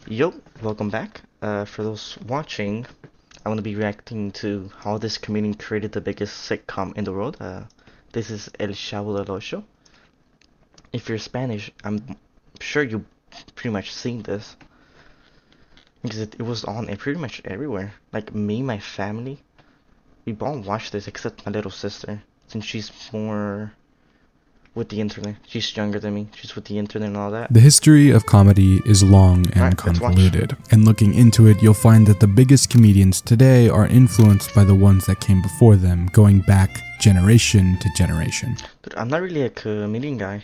Yo, welcome back. For those watching, I'm gonna be reacting to how this comedian created the biggest sitcom in the world. This is El Chavo del Ocho. If you're Spanish, I'm sure you pretty much seen this because it was on pretty much everywhere. Like me, my family, we all watched this except my little sister, since she's more with the internet. She's younger than me. She's with the internet and all that. The history of comedy is long and Alright, let's watch. convoluted, and looking into it, you'll find that the biggest comedians today are influenced by the ones that came before them, going back generation to generation. Dude, I'm not really a comedian guy.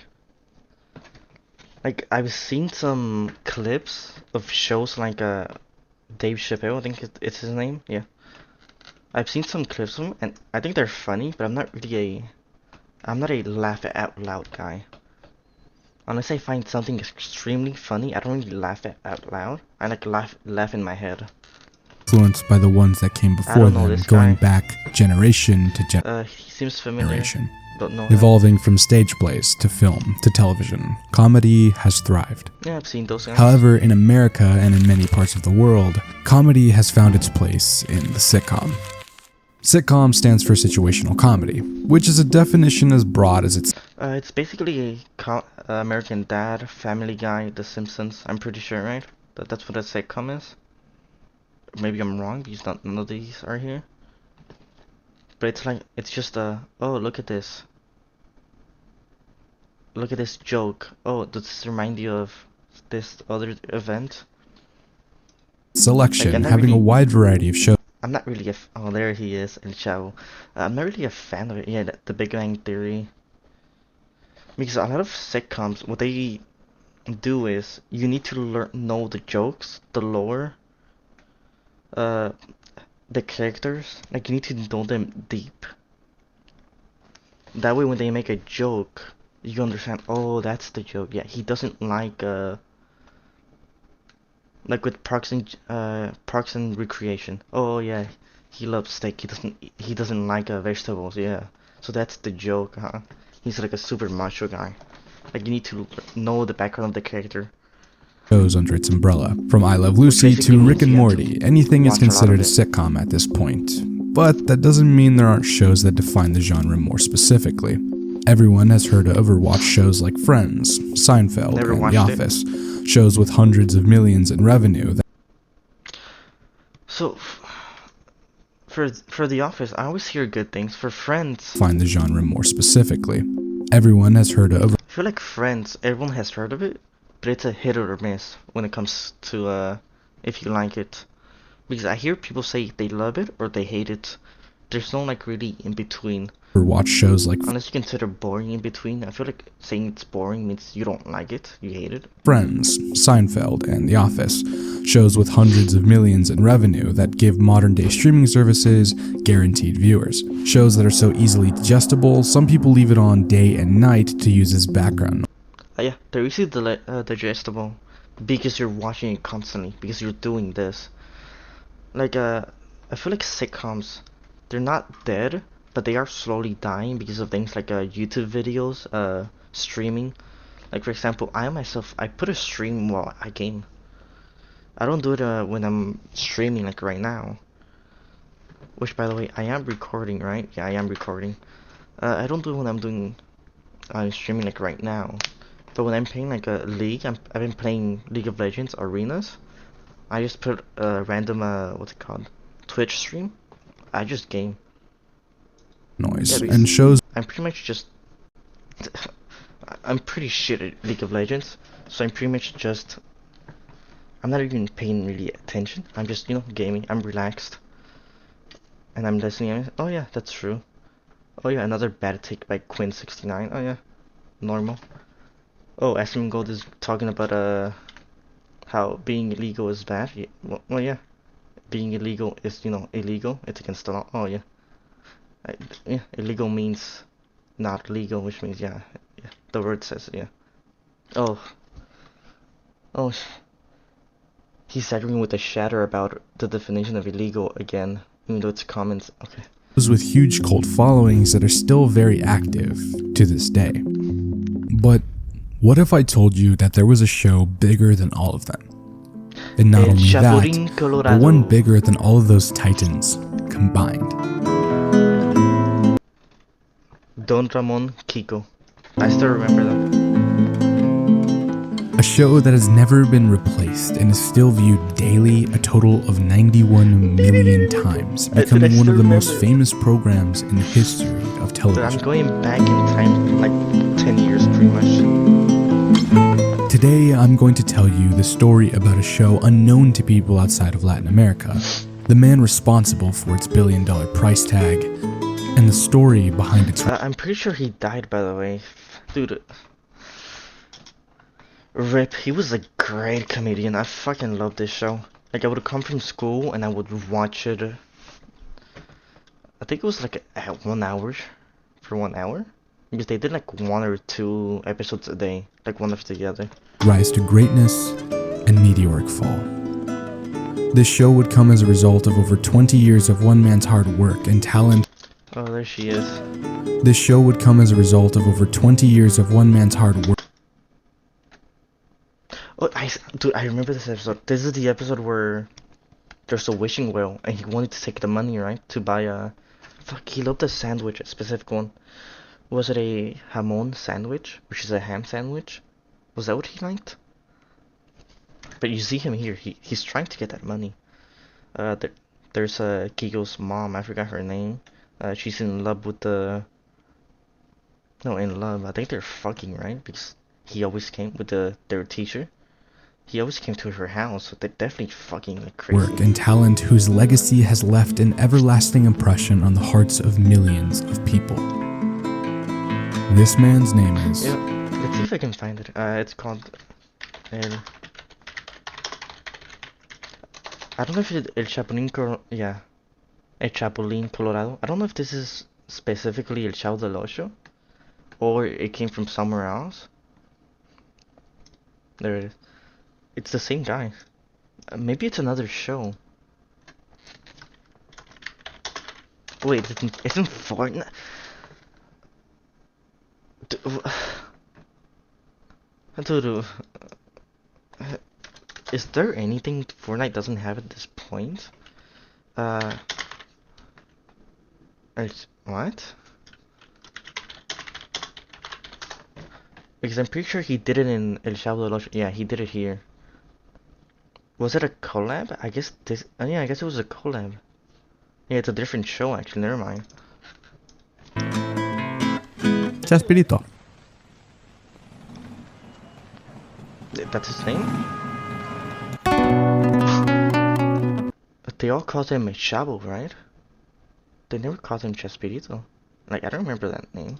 Like, I've seen some clips of shows like Dave Chappelle, I think it's his name, yeah. I've seen some clips of them, and I think they're funny, but I'm not a laugh out loud guy. Unless I find something extremely funny, I don't really laugh out loud. I like laugh in my head. Influenced by the ones that came before them, going back generation to He seems familiar. generation. Don't know him. Evolving from stage plays to film to television, comedy has thrived. Yeah, I've seen those guys. However, in America and in many parts of the world, comedy has found its place in the sitcom. Sitcom stands for situational comedy, which is a definition as broad as It's basically a American Dad, Family Guy, The Simpsons. I'm pretty sure, right? That's what a sitcom is. Maybe I'm wrong because none of these are here. But it's just oh, look at this. Look at this joke. Oh, does this remind you of this other event? selection, Like, having a wide variety of shows. I'm not really oh, there he is, El Chavo. I'm not really a fan of it. Yeah, the Big Bang Theory. Because a lot of sitcoms, what they do is you need to know the jokes, the lore, the characters. Like, you need to know them deep. That way, when they make a joke, you understand. Oh, that's the joke. Yeah, he doesn't like with Parks and Recreation. Oh yeah, he loves steak. He doesn't like vegetables. Yeah, so that's the joke, huh? He's like a super macho guy. Like, you need to know the background of the character. Shows under its umbrella. From I Love Lucy to Rick and Morty, anything is considered a sitcom at this point. But that doesn't mean there aren't shows that define the genre more specifically. Everyone has heard of or watched shows like Friends, Seinfeld, and The Office, shows with hundreds of millions in revenue. So, for The Office, I always hear good things. For Friends, find the genre more specifically. Everyone has heard of. I feel like Friends, everyone has heard of it, but it's a hit or miss when it comes to if you like it. Because I hear people say they love it or they hate it. There's no like really in between. Or watch shows like unless you consider boring in between. I feel like saying it's boring means you don't like it, you hate it. Friends, Seinfeld, and The Office, shows with hundreds of millions in revenue that give modern-day streaming services guaranteed viewers. Shows that are so easily digestible, some people leave it on day and night to use as background. Yeah, they're easily digestible because you're watching it constantly, because you're doing this. Like, I feel like sitcoms, they're not dead, but they are slowly dying because of things like YouTube videos, streaming. Like, for example, I put a stream while I game. I don't do it when I'm streaming like right now. Which, by the way, I am recording, right? Yeah, I am recording. I don't do it when I'm streaming like right now. But when I'm playing like a League, I've been playing League of Legends arenas. I just put a random, what's it called? Twitch stream. I just game. Noise and shows. I'm pretty much just I'm pretty shit at League of Legends, so I'm pretty much just I'm not even paying really attention. I'm just, gaming. I'm relaxed and I'm listening. Oh yeah, that's true. Oh yeah, another bad take by Quinn69. Oh yeah, normal. Oh, SM Gold is talking about how being illegal is bad. Yeah, well yeah, being illegal is illegal. It's against the law. Oh yeah. Yeah, illegal means not legal, which means yeah, the word says yeah. Oh, he's arguing with the Shatter about the definition of illegal again, even though it's comments. Okay. With huge cult followings that are still very active to this day. But what if I told you that there was a show bigger than all of them? And not only that, Chapulín but Colorado. one bigger than all of those titans combined. Don Ramon Kiko. I still remember them. A show that has never been replaced and is still viewed daily a total of 91 million times, becoming one of the most famous programs in the history of But I'm television. going back in time like 10 years pretty much. Today, I'm going to tell you the story about a show unknown to people outside of Latin America, the man responsible for its billion-dollar price tag, and the story behind its... I'm pretty sure he died, by the way. Dude. Rip, he was a great comedian. I fucking love this show. Like, I would come from school and I would watch it. I think it was like at 1 hour. For 1 hour? Because they did like 1 or 2 episodes a day. Like one after the other. Rise to greatness and meteoric fall. This show would come as a result of over 20 years of one man's hard work and talent. Oh, there she is. This show would come as a result of over 20 years of one man's hard work. Oh, dude, I remember this episode. This is the episode where there's a wishing well, and he wanted to take the money, right? To buy a... Fuck, he loved a sandwich, a specific one. Was it a jamon sandwich? Which is a ham sandwich? Was that what he liked? But you see him here. He's trying to get that money. There's Kiko's mom. I forgot her name. She's in love with the... No, in love. I think they're fucking, right? Because he always came with their teacher. He always came to her house, so they're definitely fucking like crazy. Work and talent whose legacy has left an everlasting impression on the hearts of millions of people. This man's name is... Yeah, let's see if I can find it. It's called... I don't know if it's El Chapulín Colorado. I don't know if this is specifically El Chavo del Ocho, or it came from somewhere else. There it is. It's the same guy. Maybe it's another show. Wait, isn't Fortnite? Dude, is there anything Fortnite doesn't have at this point? What? Because I'm pretty sure he did it in El Chavo del Ocho. Yeah, he did it here. Was it a collab? I guess this... yeah, I guess it was a collab. Yeah, it's a different show actually, never mind. Chespirito. That's his name? But they all called him Chavo, right? They never called him Chespirito. Like, I don't remember that name.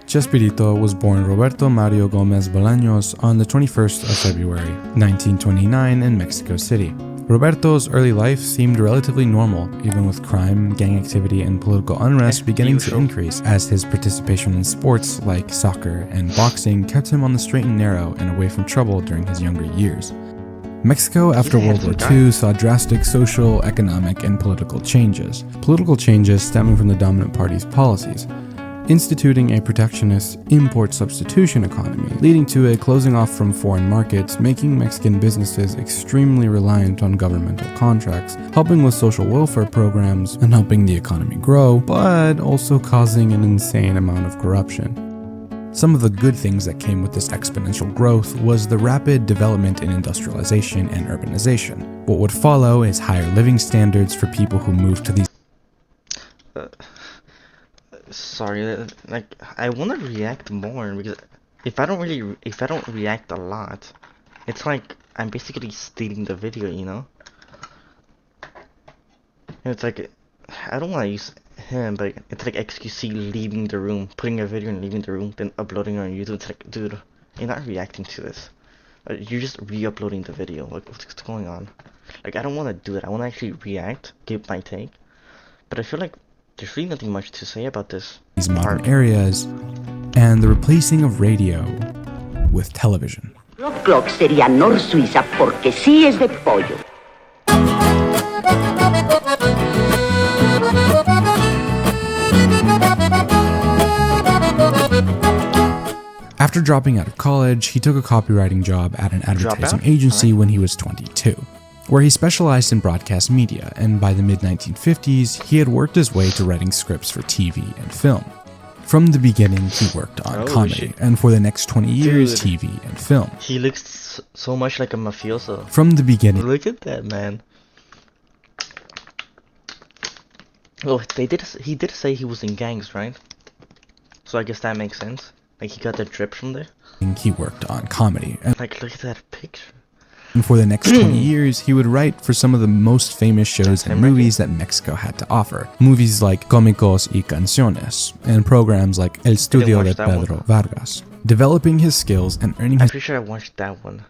Chespirito was born Roberto Mario Gomez Bolaños on the 21st of February, 1929 in Mexico City. Roberto's early life seemed relatively normal, even with crime, gang activity, and political unrest beginning to increase as his participation in sports like soccer and boxing kept him on the straight and narrow and away from trouble during his younger years. Mexico after World War II saw drastic social, economic, and political changes. Political changes stemming from the dominant party's policies, instituting a protectionist import substitution economy, leading to a closing off from foreign markets, making Mexican businesses extremely reliant on governmental contracts, helping with social welfare programs and helping the economy grow, but also causing an insane amount of corruption. Some of the good things that came with this exponential growth was the rapid development in industrialization and urbanization. What would follow is higher living standards for people who moved to these... Sorry, like, I want to react more, because if I don't react a lot, it's like I'm basically stealing the video, you know? And it's like, I don't want to use him, but it's like XQC leaving the room, putting a video and leaving the room, then uploading it on YouTube. It's like, dude, you're not reacting to this. You're just re-uploading the video. Like, what's going on? Like, I don't want to do it. I want to actually react, give my take, but I feel like there's really nothing much to say about these modern areas, and the replacing of radio with television. Rock Clock sería Nor Suiza porque sí es de pollo. After dropping out of college, he took a copywriting job at an advertising agency when he was 22, where he specialized in broadcast media, and by the mid-1950s, he had worked his way to writing scripts for TV and film. From the beginning, he worked on comedy, and for the next 20 years, TV and film. He looks so much like a mafioso. From the beginning... Look at that, man. Oh, he did say he was in gangs, right? So I guess that makes sense. Like, he got the drip from there. He worked on comedy. And like, look at that picture. And for the next 20 years, he would write for some of the most famous shows and movies that Mexico had to offer. Movies like Cómicos y Canciones, and programs like El Estudio de Pedro Vargas. Developing his skills and earning his... I'm pretty sure I watched that one.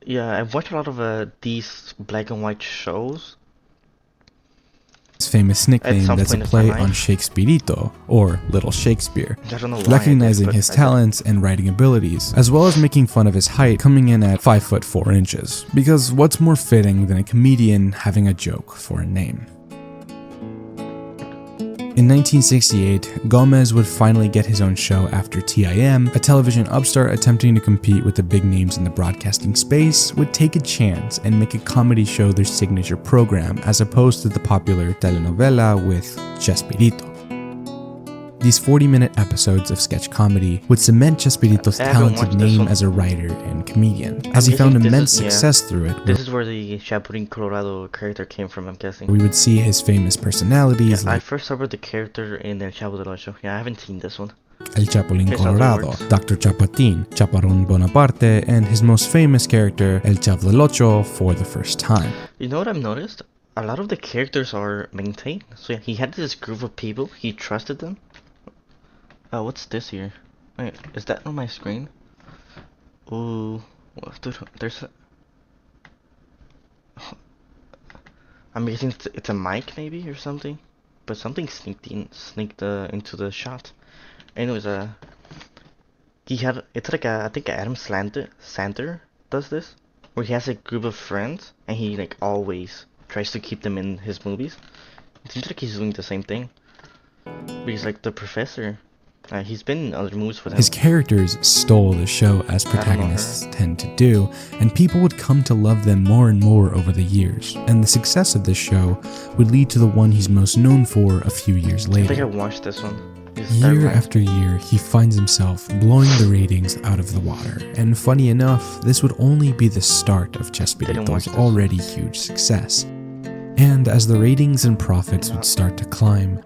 Yeah, I've watched a lot of these black and white shows. His famous nickname that's a play on Shakespeareito, or Little Shakespeare, recognizing his talents and writing abilities, as well as making fun of his height, coming in at 5 foot 4 inches. Because what's more fitting than a comedian having a joke for a name? In 1968, Gomez would finally get his own show after TIM, a television upstart attempting to compete with the big names in the broadcasting space, would take a chance and make a comedy show their signature program, as opposed to the popular telenovela with Chespirito. These 40-minute episodes of sketch comedy would cement Chespirito's talented name as a writer and comedian, as he found immense success through it. This is where the Chapulín Colorado character came from, I'm guessing. We would see his famous personalities. I first saw the character in El Chavo del Ocho. Yeah, I haven't seen this one. El Chapulín Colorado, Dr. Chapatín, Chaparrón Bonaparte, and his most famous character, El Chavo del Ocho, for the first time. You know what I've noticed? A lot of the characters are maintained. So yeah, he had this group of people, he trusted them. What's this here? Wait, is that on my screen? Ooh, dude, there's a... I'm guessing it's a mic maybe or something, but something sneaked into the shot. Anyways, he had, it's like I think Adam Sandler does this, where he has a group of friends and he like always tries to keep them in his movies. It seems like he's doing the same thing. But he's like the professor. He's been in other movies with him. His characters stole the show, as protagonists tend to do, and people would come to love them more and more over the years. And the success of this show would lead to the one he's most known for a few years later. I think I watched this one. Year after year, he finds himself blowing the ratings out of the water. And funny enough, this would only be the start of Chespirito's already huge success. And as the ratings and profits would start to climb,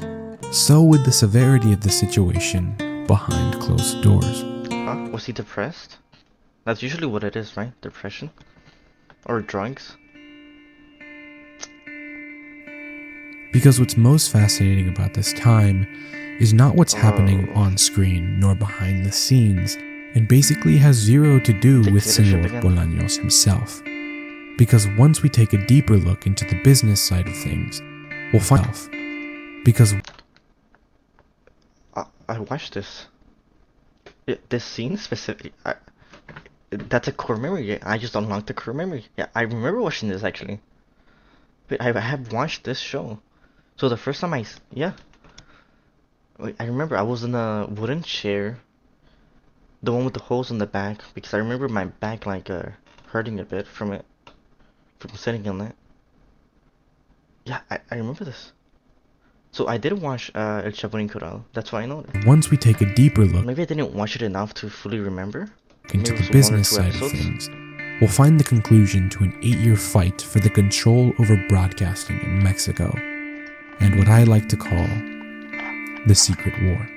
so would the severity of the situation behind closed doors. Huh? Was he depressed? That's usually what it is, right? Depression? Or drugs? Because what's most fascinating about this time is not what's happening on screen nor behind the scenes, and basically has zero to do with Senor Bolaños himself. Because once we take a deeper look into the business side of things, we'll find out. Because I watched this. This scene specifically. That's a core memory. I just unlocked the core memory. Yeah, I remember watching this actually. But I have watched this show. So the first time yeah. Wait, I remember I was in a wooden chair. The one with the holes in the back, because I remember my back like hurting a bit from it. From sitting on that. Yeah, I remember this. So I did watch El Chapulín Colorado. That's why I know it. Once we take a deeper look, maybe I didn't watch it enough to fully remember. Into the business side of things, we'll find the conclusion to an 8-year fight for the control over broadcasting in Mexico, and what I like to call the Secret War.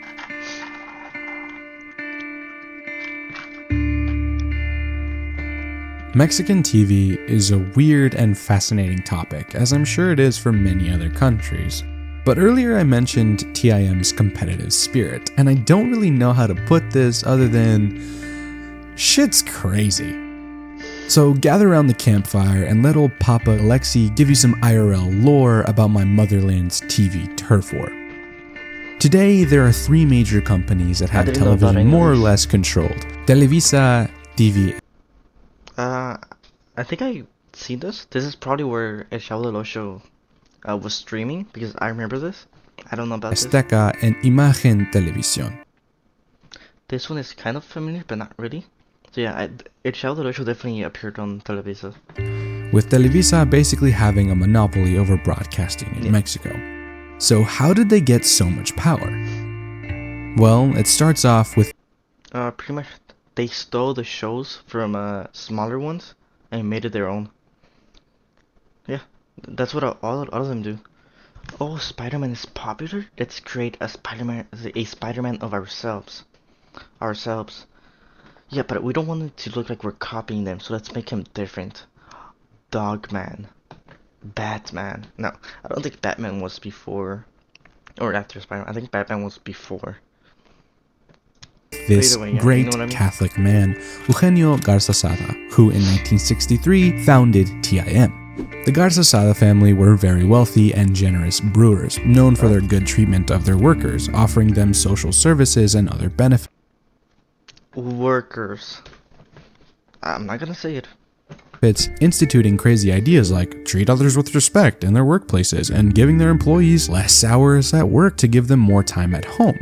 Mexican TV is a weird and fascinating topic, as I'm sure it is for many other countries. But earlier I mentioned TIM's competitive spirit, and I don't really know how to put this other than shit's crazy. So gather around the campfire and let old Papa Alexi give you some IRL lore about my motherland's TV turf war. Today, there are 3 major companies that have television more or less controlled. Televisa, TV. I think I seen this. This is probably where El Chavo del Ocho was streaming, because I remember this. I don't know about Azteca and Imagen Televisión. This one is kind of familiar, but not really. So yeah, El Chavo del Ocho definitely appeared on Televisa. With Televisa basically having a monopoly over broadcasting in Mexico. So how did they get so much power? Well, it starts off with pretty much they stole the shows from smaller ones and made it their own. Yeah, that's what all of them do. Oh, Spider-Man is popular? Let's create a Spider-Man of ourselves. Yeah, but we don't want it to look like we're copying them, so let's make him different. Dogman. Batman. No, I don't think Batman was before or after Spider-Man. I think Batman was before. This way, yeah, great you know what I mean? Catholic man, Eugenio Garza Sada, who in 1963 founded TIM. The Garza Sada family were very wealthy and generous brewers, known for their good treatment of their workers, offering them social services and other benefits. Workers. I'm not gonna say it. Instituting crazy ideas like treat others with respect in their workplaces and giving their employees less hours at work to give them more time at home.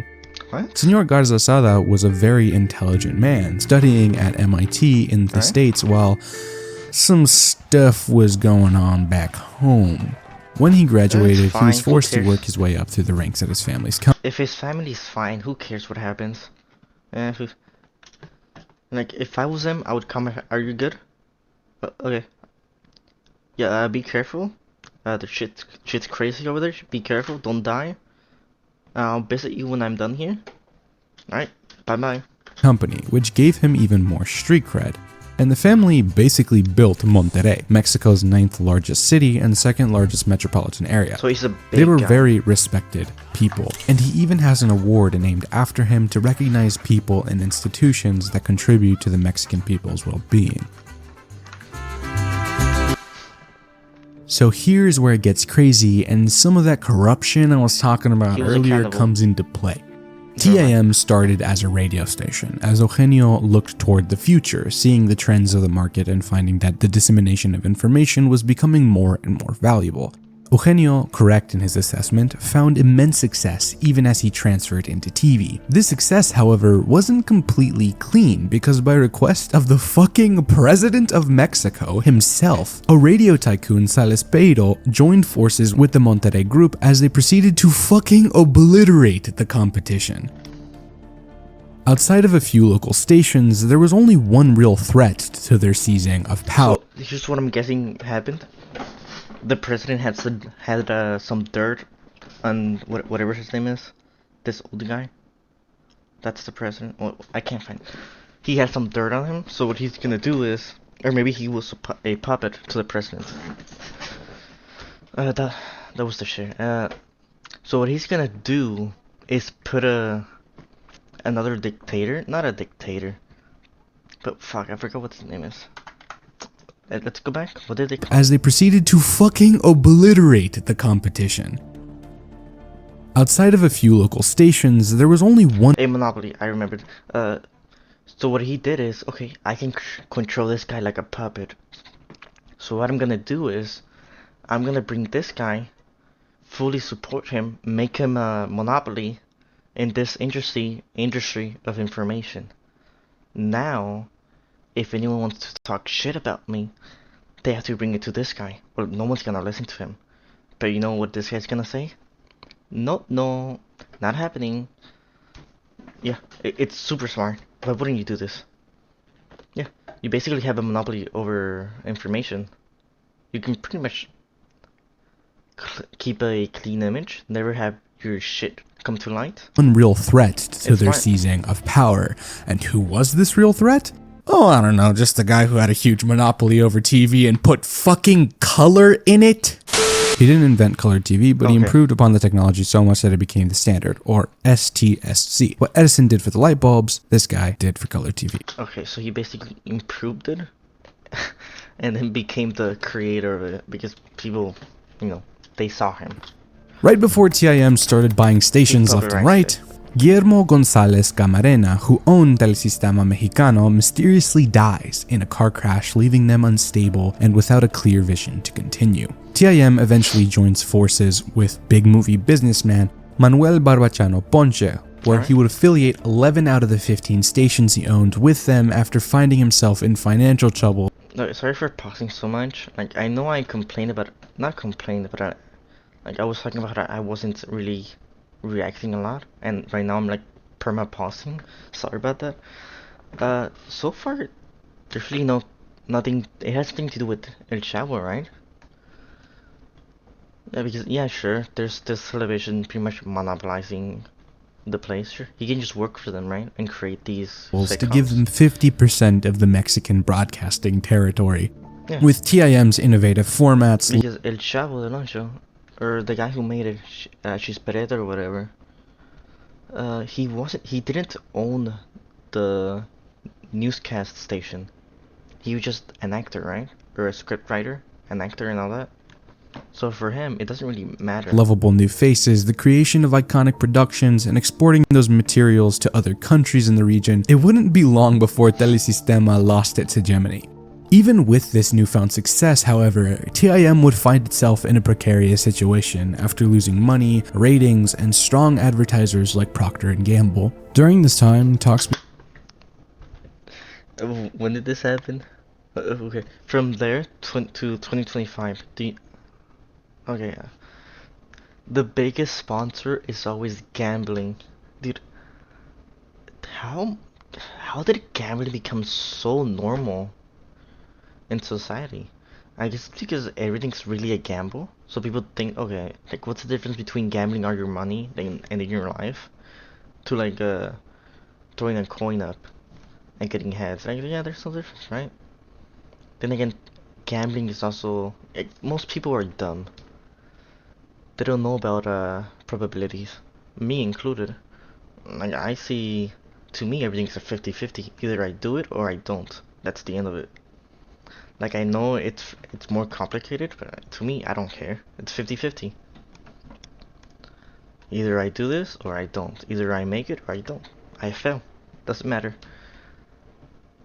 What? Senor Garza Sada was a very intelligent man, studying at MIT in the States while some stuff was going on back home. When he graduated, he was forced to work his way up through the ranks at his family's company. If his family's fine, who cares what happens? Like, if I was him, I would come. Are you good? Okay. Yeah, be careful. The shit's crazy over there. Be careful, don't die. I'll visit you when I'm done here. Alright, bye-bye. Company, which gave him even more street cred. And the family basically built Monterrey, Mexico's 9th largest city and 2nd largest metropolitan area. So he's a big They were guy. very respected people, and he even has an award named after him to recognize people and institutions that contribute to the Mexican people's well-being. So here's where it gets crazy, and some of that corruption I was talking about earlier comes into play. TIM started as a radio station, as Eugenio looked toward the future, seeing the trends of the market and finding that the dissemination of information was becoming more and more valuable. Eugenio, correct in his assessment, found immense success even as he transferred into TV. This success, however, wasn't completely clean because by request of the fucking president of Mexico himself, a radio tycoon, Sales Peiro, joined forces with the Monterrey group as they proceeded to fucking obliterate the competition. Outside of a few local stations, there was only one real threat to their seizing of power. So, here's what I'm guessing happened. The president had some dirt on whatever his name is. This old guy. That's the president. Well, I can't find. He had some dirt on him. So what he's gonna do is, or maybe he was a puppet to the president. That was the shit. So what he's gonna do is put another dictator, not a dictator, but fuck, I forgot what his name is. Let's go back. What did they call it? As they proceeded to fucking obliterate the competition. Outside of a few local stations, there was only one. A monopoly, I remembered. So what he did is, okay, I can control this guy like a puppet. So what I'm gonna do is, I'm gonna bring this guy, fully support him, make him a monopoly in this industry of information. Now, if anyone wants to talk shit about me, they have to bring it to this guy. Well, no one's gonna listen to him. But you know what this guy's gonna say? No, not happening. Yeah, it's super smart. Why wouldn't you do this? Yeah, you basically have a monopoly over information. You can pretty much keep a clean image, never have your shit come to light. One real threat to their seizing of power. And who was this real threat? Oh, I don't know, just the guy who had a huge monopoly over TV and put fucking color in it. He didn't invent colored TV, but he improved upon the technology so much that it became the standard, or STSC. What Edison did for the light bulbs, this guy did for colored TV. Okay, so he basically improved it, and then became the creator of it, because people, they saw him. Right before TIM started buying stations left and right, Guillermo González Camarena, who owned Telesistema Mexicano, mysteriously dies in a car crash, leaving them unstable and without a clear vision to continue. TIM eventually joins forces with big movie businessman Manuel Barbachano Ponce, where he would affiliate 11 out of the 15 stations he owned with them after finding himself in financial trouble. No, sorry for pausing so much. Like, I know I complained about, not complained, but I was talking about how I wasn't really reacting a lot, and right now I'm like perma-pausing. Sorry about that. So far, there's really nothing, it has nothing to do with El Chavo, right? Yeah, because, yeah, sure, there's this television pretty much monopolizing the place. Sure, he can just work for them, right, and create these sitcoms. To give them 50% of the Mexican broadcasting territory. Yeah. With TIM's innovative formats. Because El Chavo del Ocho, or the guy who made it, Chispereta or whatever, he didn't own the newscast station. He was just an actor, right? Or a script writer, an actor and all that. So for him, it doesn't really matter. Lovable new faces, the creation of iconic productions, and exporting those materials to other countries in the region, it wouldn't be long before Telesistema lost its hegemony. Even with this newfound success, however, TIM would find itself in a precarious situation after losing money, ratings, and strong advertisers like Procter & Gamble. During this time, talks... When did this happen? Okay, from there to 2025, okay, the biggest sponsor is always gambling. Dude, how did gambling become so normal in society? I guess because everything's really a gamble. So people think, okay, like what's the difference between gambling all your money and ending your life to like throwing a coin up and getting heads? Like, yeah, there's no difference, right? Then again, gambling is also, like, most people are dumb. They don't know about probabilities, me included. Like, I see, to me everything's a 50-50. Either I do it or I don't. That's the end of it. Like, I know it's more complicated, but to me, I don't care. It's 50-50. Either I do this or I don't. Either I make it or I don't. I fail. Doesn't matter.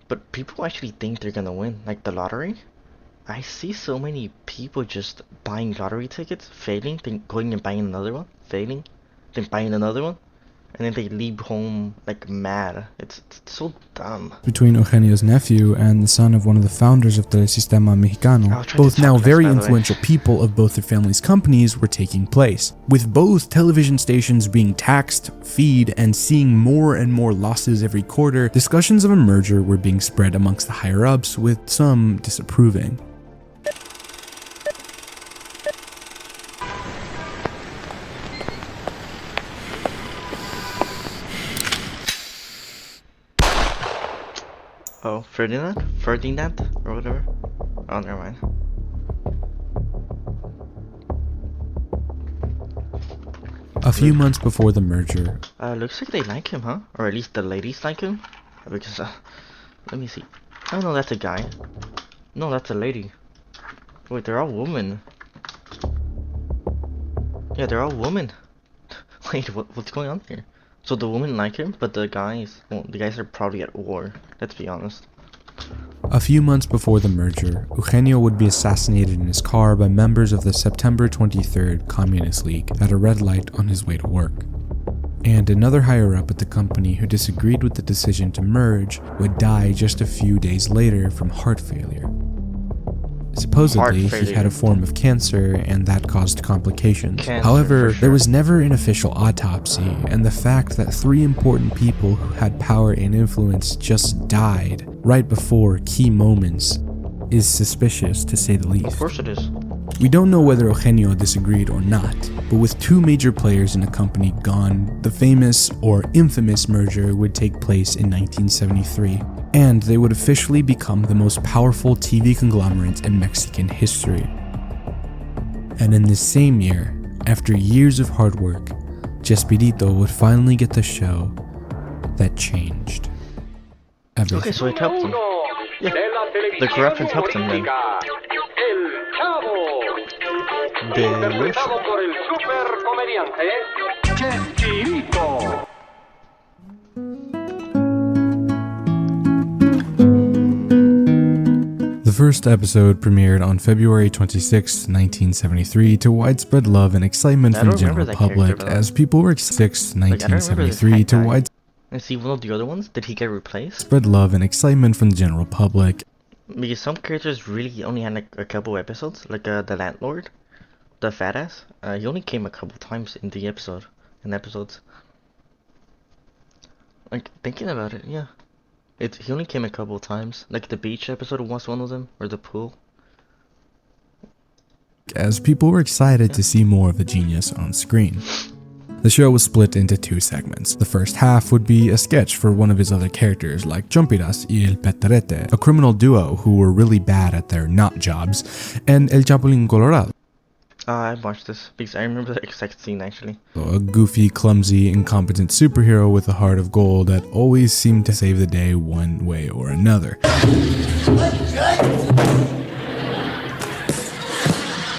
But people actually think they're gonna win. Like the lottery. I see so many people just buying lottery tickets, failing, then going and buying another one, failing, then buying another one, and then they leave home like mad. It's so dumb. Between Eugenio's nephew and the son of one of the founders of Telesistema Mexicano, both now very influential people of both their families' companies, were taking place. With both television stations being taxed, feed, and seeing more and more losses every quarter, discussions of a merger were being spread amongst the higher-ups, with some disapproving. Oh, Ferdinand, or whatever. Oh, never mind. A few months before the merger. Looks like they like him, huh? Or at least the ladies like him. Because, let me see. Oh no, that's a guy. No, that's a lady. Wait, they're all women. Yeah, they're all women. Wait, what's going on here? So the women like him, but the guys, well, the guys are probably at war. Let's be honest. A few months before the merger, Eugenio would be assassinated in his car by members of the September 23rd Communist League at a red light on his way to work. And another higher-up at the company who disagreed with the decision to merge would die just a few days later from heart failure. Supposedly, he had a form of cancer, and that caused complications. However, there was never an official autopsy, and the fact that 3 important people who had power and influence just died right before key moments is suspicious, to say the least. Of course it is. We don't know whether Eugenio disagreed or not, but with 2 major players in the company gone, the famous or infamous merger would take place in 1973. And they would officially become the most powerful TV conglomerate in Mexican history. And in this same year, after years of hard work, Chespirito would finally get the show that changed everything. Okay, so it helped him. Yeah, the corruption helped him then. The first episode premiered on February 26, 1973 to widespread love and excitement from the general public as people were 1973 to widespread and see one of the other ones, did he get replaced? Spread love and excitement from the general public. Because some characters really only had like a couple episodes, like the landlord, the fat ass. He only came a couple times in the episodes. Like thinking about it, yeah. He only came a couple times. Like the beach episode was one of them, or the pool. As people were excited to see more of the genius on screen. The show was split into two segments. The first half would be a sketch for one of his other characters like Chompiras y el PenteDente, a criminal duo who were really bad at their not jobs, and El Chapulín Colorado. I watched this because I remember the exact scene actually. A goofy, clumsy, incompetent superhero with a heart of gold that always seemed to save the day one way or another.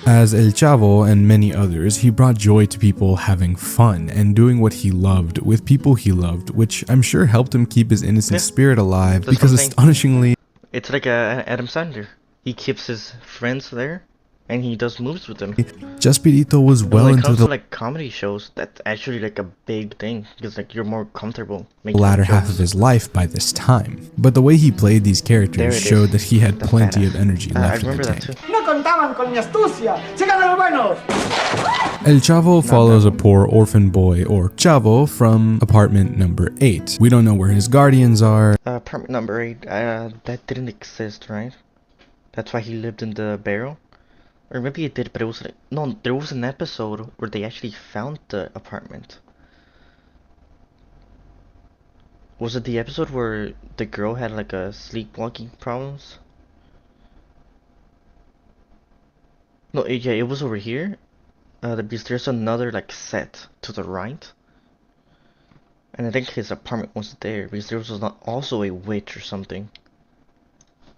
As El Chavo and many others, he brought joy to people having fun and doing what he loved with people he loved, which I'm sure helped him keep his innocent spirit alive because astonishingly... It's like Adam Sandler. He keeps his friends there and he does moves with them. Chespirito was well into the like comedy shows, that's actually like a big thing because like you're more comfortable making latter half of his life by this time. But the way he played these characters showed that he had plenty of energy left in the tank. El Chavo follows a poor orphan boy, or Chavo, from apartment number 8. We don't know where his guardians are. Apartment number 8, that didn't exist, right? That's why he lived in the barrel? Or maybe it did, but it was like... No, there was an episode where they actually found the apartment. Was it the episode where the girl had like a sleepwalking problems? No, yeah, it was over here. Because there's another like set to the right. And I think his apartment was there because there was also a witch or something.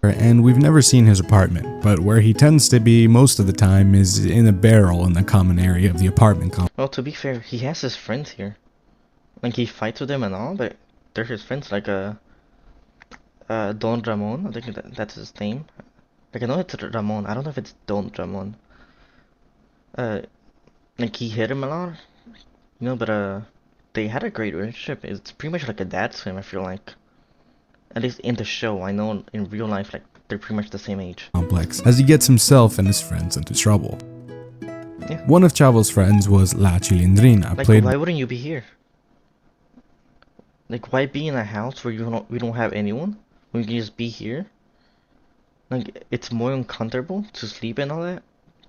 And we've never seen his apartment, but where he tends to be most of the time is in a barrel in the common area of the apartment complex. Well, to be fair, he has his friends here. Like, he fights with them and all, but they're his friends, like, Don Ramon, I think that's his name. Like, I know it's Ramon, I don't know if it's Don Ramon. Like, he hit him a lot, you know, but, they had a great relationship. It's pretty much like a dad to him, I feel like. At least in the show, I know in real life, like, they're pretty much the same age. Complex, as he gets himself and his friends into trouble. Yeah. One of Chavo's friends was La Chilindrina, like, played... why wouldn't you be here? Like, why be in a house where we don't have anyone? When you can just be here? Like, it's more uncomfortable to sleep and all that.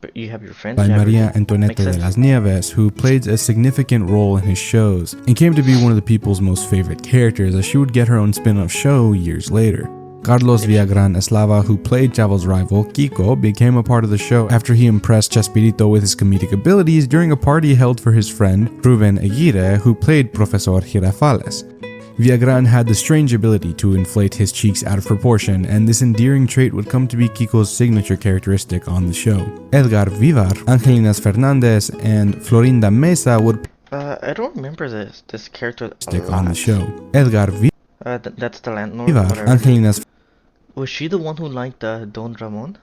But you have your friends. By Maria Antonieta de las Nieves, who played a significant role in his shows, and came to be one of the people's most favorite characters, as she would get her own spin-off show years later. Carlos Villagran Eslava, who played Chavo's rival, Kiko, became a part of the show after he impressed Chespirito with his comedic abilities during a party held for his friend, Ruben Aguirre, who played Professor Girafales. Villagran had the strange ability to inflate his cheeks out of proportion, and this endearing trait would come to be Kiko's signature characteristic on the show. Edgar Vivar, Angelinas Fernandez, and Florinda Mesa would I don't remember this character on the show. Edgar Vivar, that's the landlord. Angelinas. Was she the one who liked Don Ramon?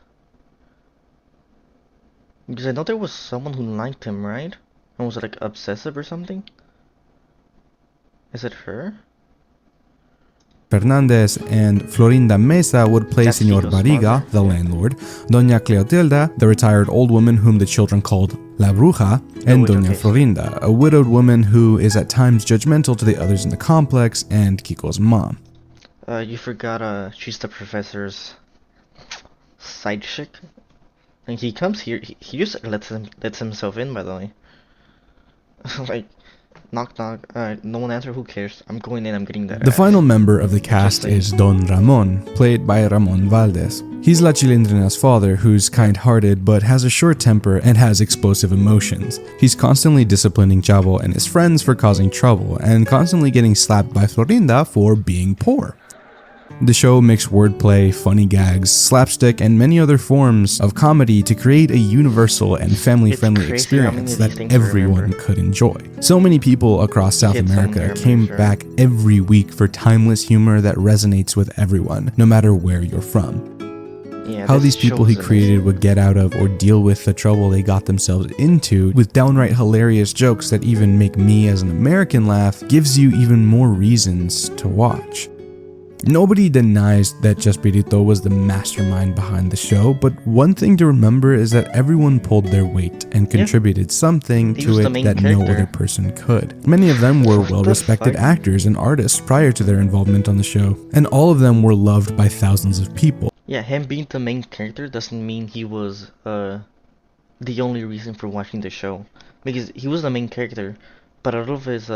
Because I know there was someone who liked him, right? And was like obsessive or something? Is it her? Fernandez and Florinda Mesa would play Señor Barriga, the landlord, Doña Cleotilda, the retired old woman whom the children called La Bruja, and Doña Florinda, a widowed woman who is at times judgmental to the others in the complex, and Kiko's mom. You forgot, she's the professor's side chick. And he comes here, he just lets himself in, by the way. Like, knock knock, no one answer, who cares? I'm going in, I'm getting that. The final member of the cast is Don Ramon, played by Ramon Valdez. He's La Chilindrina's father, who's kind-hearted but has a short temper and has explosive emotions. He's constantly disciplining Chavo and his friends for causing trouble, and constantly getting slapped by Florinda for being poor. The show mixed wordplay, funny gags, slapstick, and many other forms of comedy to create a universal and family-friendly experience that everyone could enjoy. So many people across South America came back every week for timeless humor that resonates with everyone, no matter where you're from. Yeah, how this these people he shows created would get out of or deal with the trouble they got themselves into with downright hilarious jokes that even make me as an American laugh gives you even more reasons to watch. Nobody denies that Chespirito was the mastermind behind the show, but one thing to remember is that everyone pulled their weight and contributed something to it that no other person could. Many of them were well-respected actors and artists prior to their involvement on the show, and all of them were loved by thousands of people. Yeah, him being the main character doesn't mean he was the only reason for watching the show, because he was the main character, but a lot of his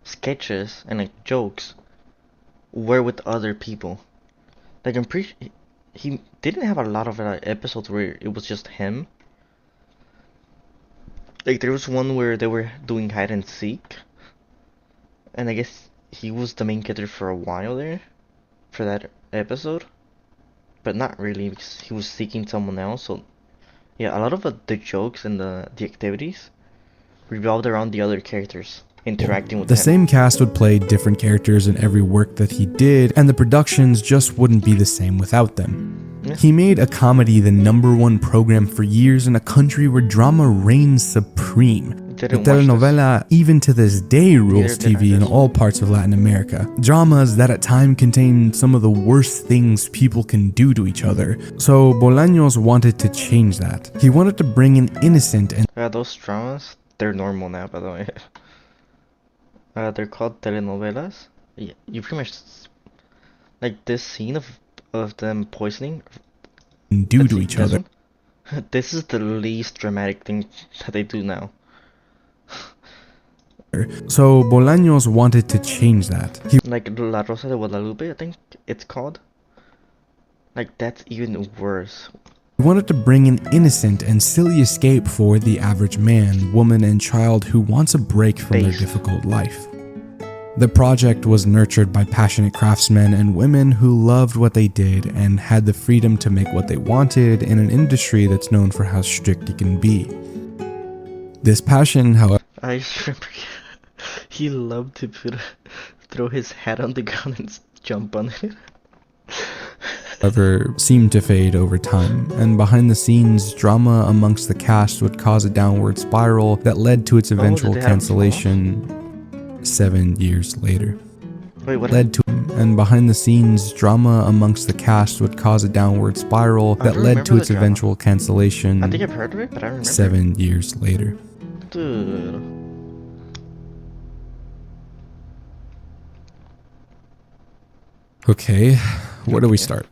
sketches and like jokes were with other people. Like I'm pretty he didn't have a lot of episodes where it was just him. Like there was one where they were doing hide and seek, and I guess he was the main character for a while there, for that episode. But not really, because he was seeking someone else. So yeah, a lot of the jokes and the activities revolved around the other characters interacting with the him. same cast would play different characters in every work that he did, and the productions just wouldn't be the same without them. Yeah. He made a comedy the #1 program for years in a country where drama reigns supreme. The telenovela, even to this day, rules TV in all parts of Latin America. Dramas that at times contain some of the worst things people can do to each other. So Bolaños wanted to change that. He wanted to bring an innocent and those dramas, they're normal now, by the way. They're called telenovelas. Yeah, you pretty much like this scene of them poisoning do to each other. This is the least dramatic thing that they do now. So Bolaños wanted to change that. Like La Rosa de Guadalupe, I think it's called. Like that's even worse. He wanted to bring an innocent and silly escape for the average man, woman, and child who wants a break from their difficult life. The project was nurtured by passionate craftsmen and women who loved what they did and had the freedom to make what they wanted in an industry that's known for how strict it can be. This passion, however, I just remember he loved to throw his hat on the ground and jump on it. however, seemed to fade over time, and behind the scenes, drama amongst the cast would cause a downward spiral that led to its eventual cancellation 7 years later. Wait, what? And behind the scenes, drama amongst the cast would cause a downward spiral that led to its eventual cancellation I think I've heard of it, but I don't remember. 7 years later. Dude. Okay, where do we start?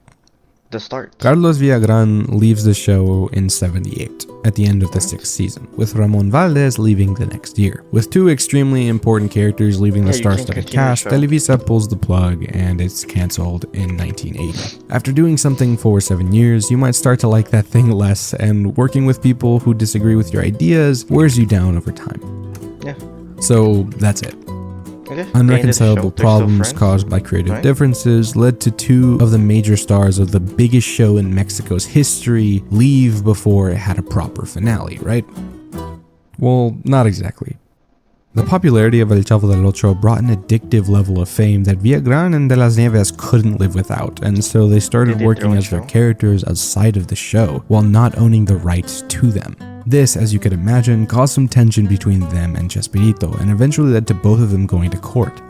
The start. Carlos Villagrán leaves the show in 78, at the end of the 6th season, with Ramón Valdés leaving the next year. With two extremely important characters leaving the star-studded cast, Televisa pulls the plug and it's cancelled in 1980. After doing something for 7 years, you might start to like that thing less, and working with people who disagree with your ideas wears you down over time. Yeah. So that's it. Okay. Unreconcilable problems caused by creative differences led to two of the major stars of the biggest show in Mexico's history leave before it had a proper finale, right? Well, not exactly. The popularity of El Chavo del Ocho brought an addictive level of fame that Villagrán and De las Nieves couldn't live without, and so they started working as their characters outside of the show, while not owning the rights to them. This, as you could imagine, caused some tension between them and Chespirito, and eventually led to both of them going to court.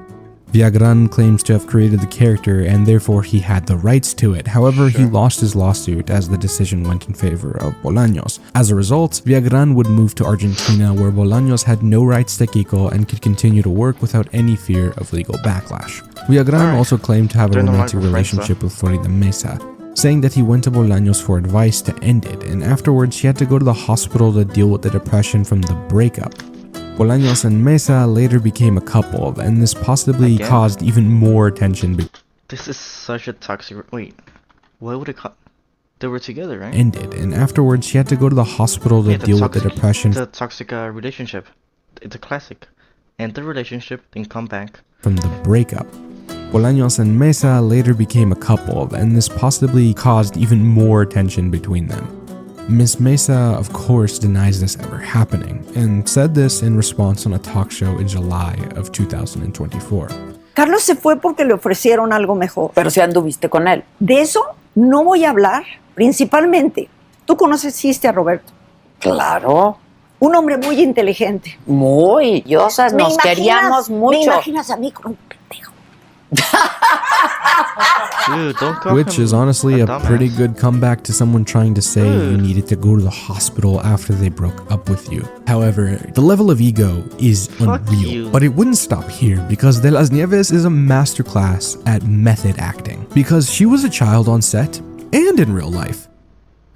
Villagrán claims to have created the character, and therefore he had the rights to it. However, he lost his lawsuit as the decision went in favor of Bolaños. As a result, Villagrán would move to Argentina, where Bolaños had no rights to Kiko and could continue to work without any fear of legal backlash. Villagrán also claimed to have a romantic relationship with Florinda Mesa, saying that he went to Bolaños for advice to end it, and afterwards he had to go to the hospital to deal with the depression from the breakup. Bolaños and Mesa later became a couple, and this possibly caused even more tension. This is such a toxic. Wait, what would it call? They were together, right? Ended, and afterwards she had to go to the hospital to deal with the depression. It's a toxic relationship. It's a classic. End the relationship, then come back from the breakup. Bolaños and Mesa later became a couple, and this possibly caused even more tension between them. Miss Mesa, of course, denies this ever happening, and said this in response on a talk show in July of 2024. Carlos se fue porque le ofrecieron algo mejor. Pero si anduviste con él. De eso no voy a hablar Principalmente, tú conociste a Roberto. Claro. Un hombre muy inteligente. Muy. Diosas, nos queríamos mucho. Me imaginas a mí como un pendejo. Dude, don't call Which him is honestly a dumbass. pretty good comeback to someone trying to say you needed to go to the hospital after they broke up with you. However, the level of ego is Fuck unreal. you. But it wouldn't stop here because De Las Nieves is a masterclass at method acting. Because she was a child on set and in real life.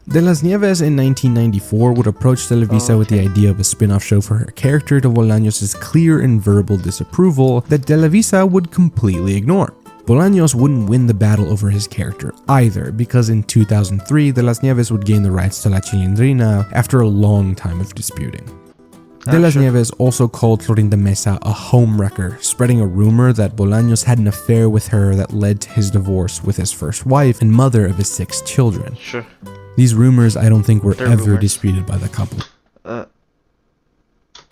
De Las Nieves in 1994 would approach Televisa with the idea of a spin-off show for her character to Bolaños' clear and verbal disapproval that Televisa would completely ignore. Bolaños wouldn't win the battle over his character either, because in 2003, De Las Nieves would gain the rights to La Chilindrina after a long time of disputing. De Las Nieves also called Florinda Mesa a homewrecker, spreading a rumor that Bolaños had an affair with her that led to his divorce with his first wife and mother of his 6 children. Sure. These rumors I don't think were They're ever rumors. disputed by the couple.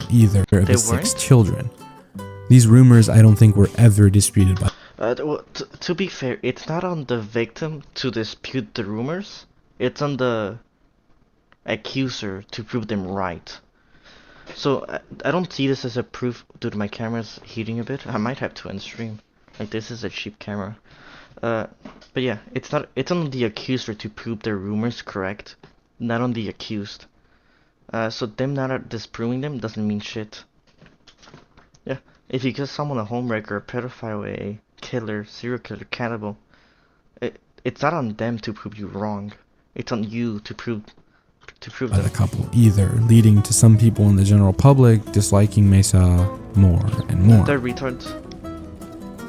Either of They his 6 weren't? children. These rumors I don't think were ever disputed by. Well, to be fair, it's not on the victim to dispute the rumors. It's on the accuser to prove them right. So I don't see this as a proof. Dude, my camera's heating a bit. I might have to end stream. Like, this is a cheap camera. But yeah, it's on the accuser to prove their rumors correct, not on the accused. So them not disproving them doesn't mean shit. Yeah, if you give someone a homewrecker, a pedophile, a killer, serial killer, cannibal, it's not on them to prove you wrong. It's on you to prove By the couple either, leading to some people in the general public disliking Mesa more and more. They're retards.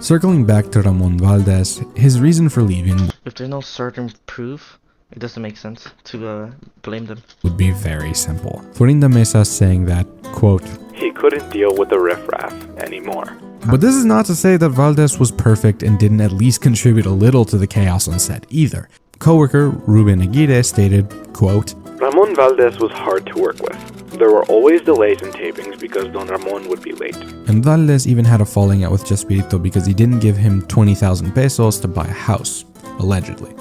Circling back to Ramon Valdez, his reason for leaving If there's no certain proof, it doesn't make sense to blame them. would be very simple. Florinda Mesa saying that, quote, He couldn't deal with the riffraff anymore. but this is not to say that Valdez was perfect and didn't at least contribute a little to the chaos on set either. Coworker Ruben Aguirre stated, quote, Ramon Valdez was hard to work with. There were always delays in tapings because Don Ramon would be late. and Valdez even had a falling out with Chespirito because he didn't give him 20,000 pesos to buy a house, allegedly.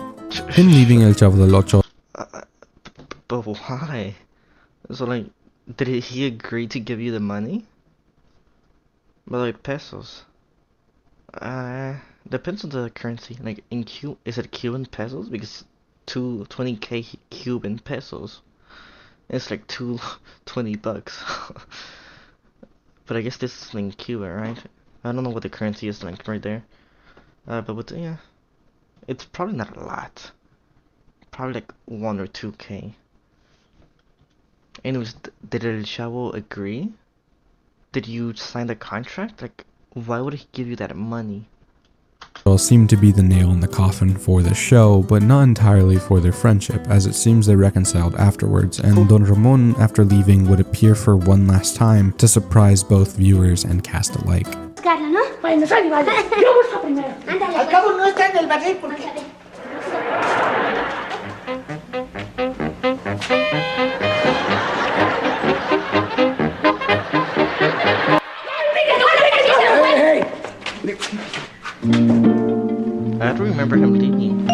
Him leaving El Chavo del Ocho But why? So like, did he agree to give you the money? But like pesos. Depends on the currency. Like in is it Cuban pesos? Because 20k Cuban pesos. It's like $20. But I guess this is in Cuba, right? I don't know what the currency is like right there. But yeah, it's probably not a lot. Probably like 1 or 2k. Anyways, did El Chavo agree? Did you sign the contract? Like, why would he give you that money? seemed to be the nail in the coffin for the show, but not entirely for their friendship, as it seems they reconciled afterwards, and Don Ramon, after leaving, would appear for one last time to surprise both viewers and cast alike. Carla, ¿no? Bueno, sal y vaya. Yo busco primero. Ándale. Al cabo no está en el barril porque... I don't remember him leaving.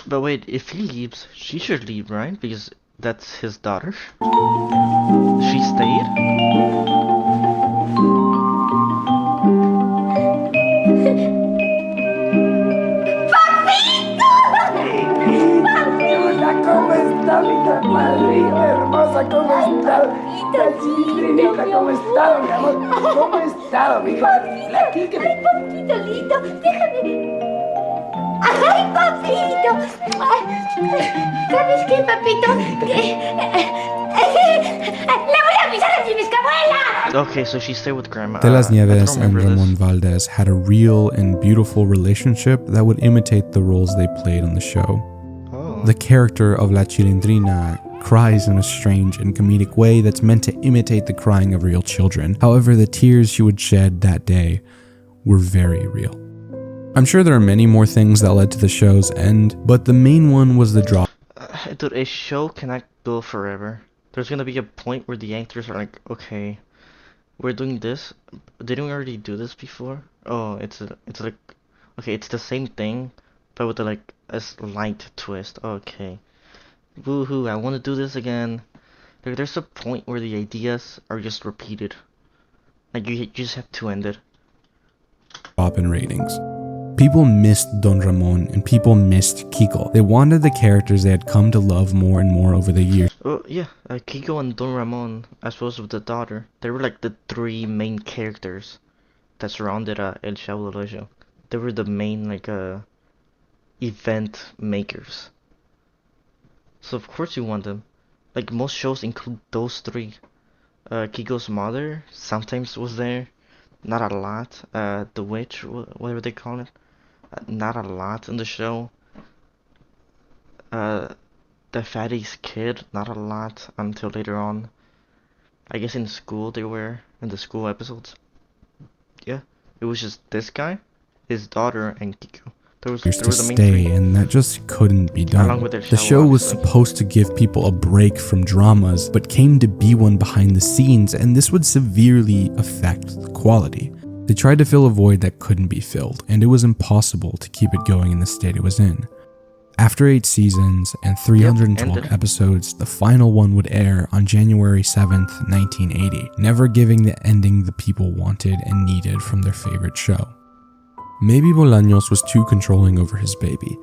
But wait, if he leaves, she should leave, right? Because that's his daughter. She stayed? ¿Cómo está mi madrina hermosa? ¿Cómo está? Chinita, ¿cómo está, mi amor? ¿Cómo está, mi hija? Platíqueme. Ay, papito lindo, déjame. Ay, papito. Ay, ¿sabes qué, papito? Le voy a avisar a mi bisabuela. Okay, so she stayed with grandma. De Las I Nieves don't and remember Ramon this. Valdez had a real and beautiful relationship that would imitate the roles they played on the show. Oh. The character of La Chilindrina cries in a strange and comedic way that's meant to imitate the crying of real children. However, the tears she would shed that day were very real. I'm sure there are many more things that led to the show's end, but the main one was the drop. Dude, a show cannot go forever. There's gonna be a point where the actors are like, okay, we're doing this. Didn't we already do this before? Oh, it's like, Okay, it's the same thing, but with like a slight twist. Okay. Woohoo, I want to do this again. Like, there's a point where the ideas are just repeated. Like, you just have to end it. Drop in ratings. People missed Don Ramon and people missed Kiko. They wanted the characters they had come to love more and more over the years. Oh, yeah, Kiko and Don Ramon, as well as with the daughter, they were like the three main characters that surrounded El Chavo del Ocho. They were the main, like, event makers. So, of course, you want them. Like, most shows include those three. Kiko's mother sometimes was there. Not a lot. The witch, whatever they call it. Not a lot in the show. The fatty's kid, not a lot until later on. I guess in school they were, in the school episodes. Yeah, it was just this guy, his daughter, and Kiko. There was To the main stay, three. and that just couldn't be done. Along with El The Chavo, show was obviously. supposed to give people a break from dramas, but came to be one behind the scenes, and this would severely affect the quality. They tried to fill a void that couldn't be filled, and it was impossible to keep it going in the state it was in. After 8 seasons and 312 ended. episodes, the final one would air on January 7th, 1980, never giving the ending the people wanted and needed from their favorite show. Maybe Bolaños was too controlling over his baby.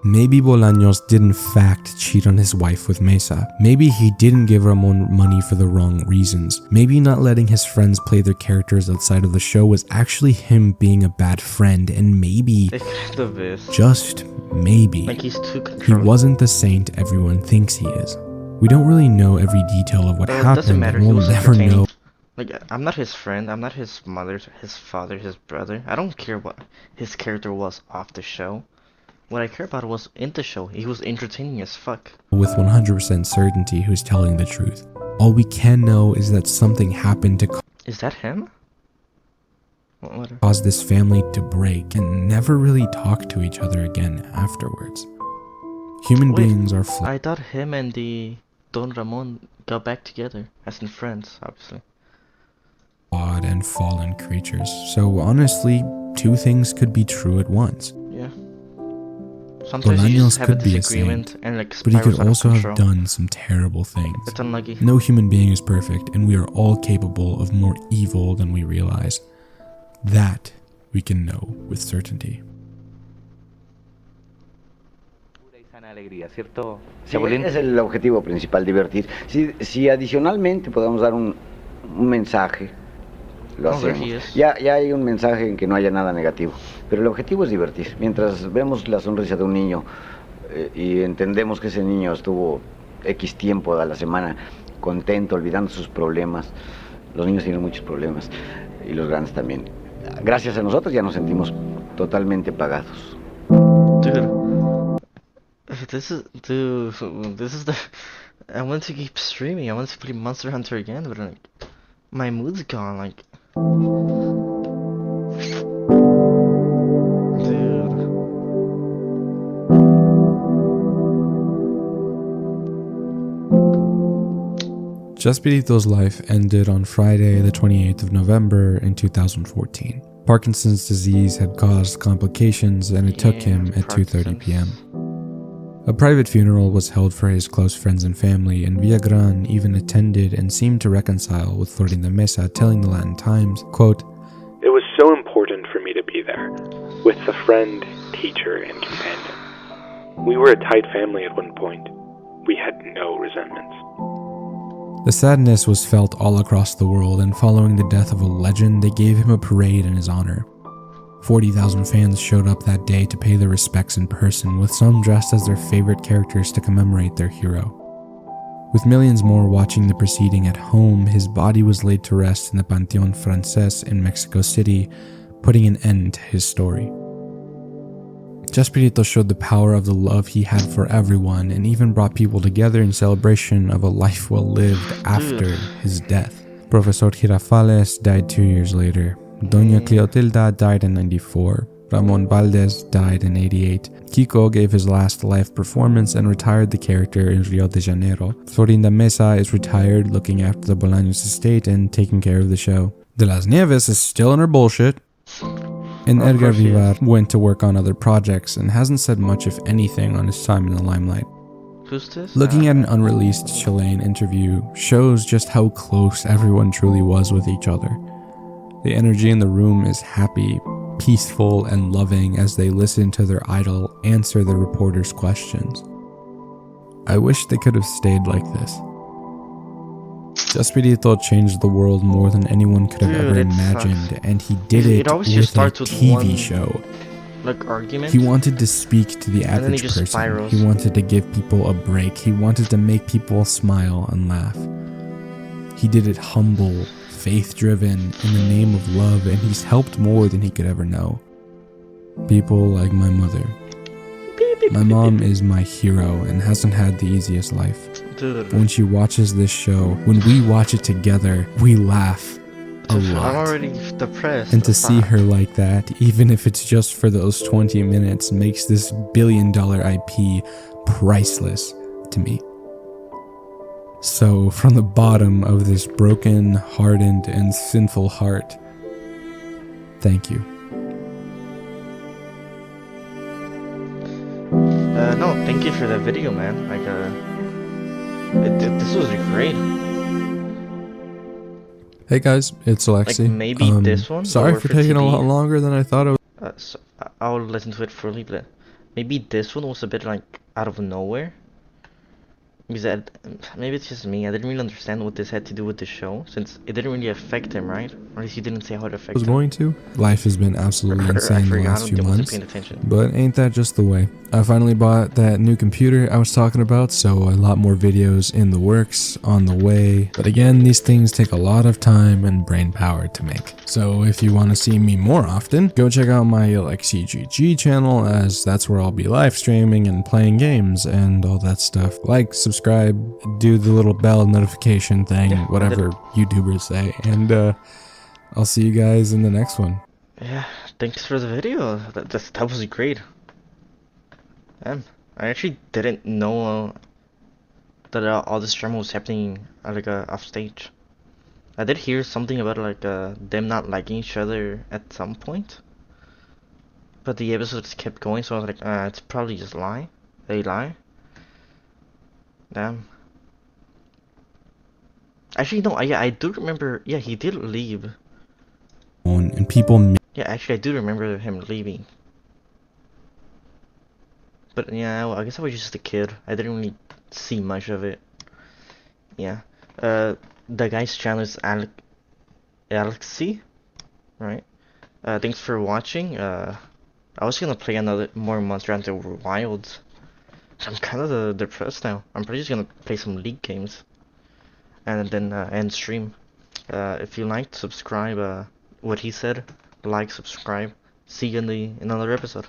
Maybe Bolaños did in fact cheat on his wife with Mesa. Maybe he didn't give Ramon money for the wrong reasons. Maybe not letting his friends play their characters outside of the show was actually him being a bad friend, and maybe, It kind of is. just maybe, Like, he's too he controlling. wasn't the saint everyone thinks he is. We don't really know every detail of what Well, it doesn't happened, matter. and He we'll was never entertaining. know. Like, I'm not his friend. I'm not his mother, his father, his brother. I don't care what his character was off the show. What I care about was in the show. He was entertaining as fuck. With 100% certainty who's telling the truth. All we can know is that something happened to Is that him? What? cause this family to break and never really talk to each other again afterwards. Human Wait, beings are flawed I thought him and the Don Ramon got back together, as in friends, obviously. and fallen creatures, so honestly, two things could be true at once. Yeah. Sometimes you Bolaños just have a could be a disagreement saint, and like but he spirals could out of also have control. done some terrible things. It's unlucky. No human being is perfect, and we are all capable of more evil than we realize. That we can know with certainty. Alegría, ¿cierto? Sí, es el objetivo principal, divertir. Si adicionalmente podemos dar un mensaje, lo hacemos. Ya hay un mensaje en que no haya nada negativo, pero el objetivo es divertir. Mientras vemos la sonrisa de un niño y entendemos que ese niño estuvo X tiempo a la semana contento, olvidando sus problemas. Los niños tienen muchos problemas y los grandes también. Gracias a nosotros ya nos sentimos totalmente pagados. This is the. I want to keep streaming. I want to play Monster Hunter again, but like, my mood's gone. Like, dude. Chespirito's life ended on Friday, the 28th of November in 2014. Parkinson's disease had caused complications, and it took him at 2:30 p.m. A private funeral was held for his close friends and family, and Villagran even attended and seemed to reconcile with Florinda Mesa, telling the Latin Times, quote, "It was so important for me to be there, with a friend, teacher, and companion. We were a tight family at one point. We had no resentments." The sadness was felt all across the world, and following the death of a legend, they gave him a parade in his honor. 40,000 fans showed up that day to pay their respects in person, with some dressed as their favorite characters to commemorate their hero. With millions more watching the proceeding at home, his body was laid to rest in the Panteón Francés in Mexico City, putting an end to his story. Chespirito showed the power of the love he had for everyone, and even brought people together in celebration of a life well lived after his death. Professor Girafales died 2 years later. Doña Cleotilda died in 94. Ramon Valdez died in 88. Kiko gave his last live performance and retired the character in Rio de Janeiro. Florinda Mesa is retired, looking after the Bolaños estate and taking care of the show. De las Nieves is still in her bullshit. And Edgar Vivar went to work on other projects and hasn't said much, if anything, on his time in the limelight. Who's this? Looking at an unreleased Chilean interview shows just how close everyone truly was with each other. The energy in the room is happy, peaceful, and loving as they listen to their idol answer the reporters' questions. I wish they could have stayed like this. Despedito changed the world more than anyone could have ever imagined, and he did it with a TV show. Like argument. He wanted to speak to the average person. Spirals. He wanted to give people a break. He wanted to make people smile and laugh. He did it humble, faith-driven, in the name of love, and he's helped more than he could ever know. People like my mother. My mom is my hero and hasn't had the easiest life. Dude. When she watches this show, when we watch it together, we laugh a lot. I'm already depressed. And to see her like that, even if it's just for those 20 minutes, makes this billion-dollar IP priceless to me. So, from the bottom of this broken, hardened, and sinful heart, thank you. No, thank you for that video, man. Like, this was great. Hey guys, it's Alexi. Like maybe this one. Sorry for taking a lot longer than I thought it would. So I'll listen to it fully, but maybe this one was a bit like out of nowhere. Because maybe it's just me. I didn't really understand what this had to do with the show, since it didn't really affect him, right? Or at least he didn't say how it affected him. Was going to. Life has been absolutely insane the last few months, but ain't that just the way? I finally bought that new computer I was talking about, so a lot more videos in the works, on the way. But again, these things take a lot of time and brain power to make. So if you want to see me more often, go check out my AlexiGG channel, as that's where I'll be live streaming and playing games and all that stuff. Like, subscribe, do the little bell notification thing, whatever YouTubers say, and I'll see you guys in the next one. Yeah, thanks for the video. That was great. I actually didn't know that all this drama was happening off stage. I did hear something about them not liking each other at some point, but the episodes kept going, so I was like, it's probably just lie. They lie. Damn. Actually, no. I do remember. Yeah, he did leave. And people. Yeah, actually, I do remember him leaving. But yeah, I guess I was just a kid. I didn't really see much of it. Yeah. The guy's channel is Alexi, right? Thanks for watching. I was gonna play more Monster Hunter Wilds. I'm kind of depressed now. I'm probably just gonna play some League games, and then end stream. If you liked, subscribe. What he said, like, subscribe. See you in another episode.